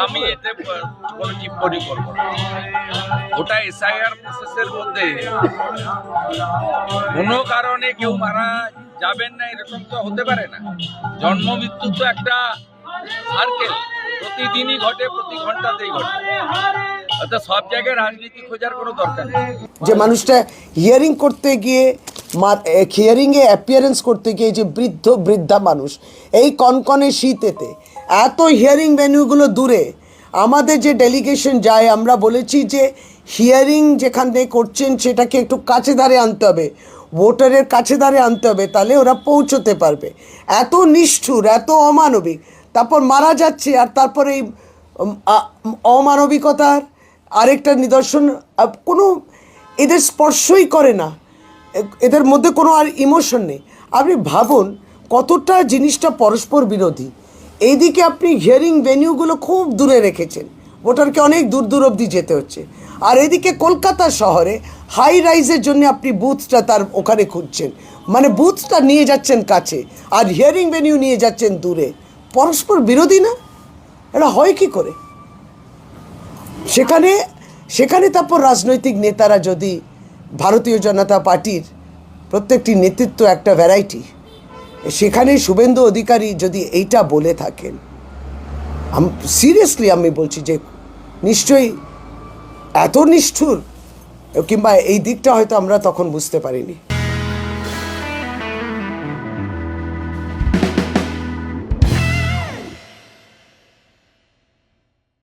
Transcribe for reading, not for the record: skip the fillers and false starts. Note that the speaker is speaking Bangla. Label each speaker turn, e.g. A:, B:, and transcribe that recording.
A: আমি এতে কোনো টিপ্পণী করবো না। ওটা এসআইআর প্রসেসের মধ্যে কোনো কারণে কেউ মারা যাবেন না এরকম তো হতে পারে না। জন্ম মৃত্যু তো একটা সার্কেল, প্রতিদিনই ঘটে, প্রতি ঘন্টাতেই ঘটে। অর্থাৎ সব জায়গায় রাজনীতি খোঁজার কোনো দরকার নেই।
B: যে মানুষটা হিয়ারিং করতে গিয়ে হিয়ারিংয়ে অ্যাপিয়ারেন্স করতে গিয়ে যে বৃদ্ধা মানুষ এই কনকনে শীতেতে এত হিয়ারিং ভেন্যুগুলো দূরে আমাদের যে ডেলিগেশন যায়, আমরা বলেছি যে হিয়ারিং যেখানে করছেন সেটাকে একটু কাছে ধারে আনতে হবে, ভোটারের কাছে ধারে আনতে হবে, তাহলে ওরা পৌঁছতে পারবে। এত নিষ্ঠুর, এত অমানবিক, তারপর মারা যাচ্ছে আর তারপরে এই অমানবিকতার আরেকটা নিদর্শন। কোনো এদের স্পর্শই করে না, এদের মধ্যে কোনো আর ইমোশন নেই। আপনি ভাবুন কতটা জিনিসটা পরস্পর বিরোধী। এইদিকে আপনি হিয়ারিং ভেন্যুগুলো খুব দূরে রেখেছেন, ভোটারকে অনেক দূর দূর অবধি যেতে হচ্ছে, আর এদিকে কলকাতা শহরে হাই রাইজের জন্য আপনি বুথটা তার ওখানে খুঁজছেন, মানে বুথটা নিয়ে যাচ্ছেন কাছে আর হিয়ারিং ভেন্যু নিয়ে যাচ্ছেন দূরে। পরস্পর বিরোধী না? এটা হয় কি করে? সেখানে তারপর রাজনৈতিক নেতারা যদি ভারতীয় জনতা পার্টির প্রত্যেকটি নেতৃত্ব একটা ভ্যারাইটি, সেখানে শুভেন্দু অধিকারী যদি এইটা বলে থাকেন, সিরিয়াসলি আমি বলছি যে নিশ্চয়ই এত নিষ্ঠুর, কিংবা এই দিকটা হয়তো আমরা তখন বুঝতে পারিনি।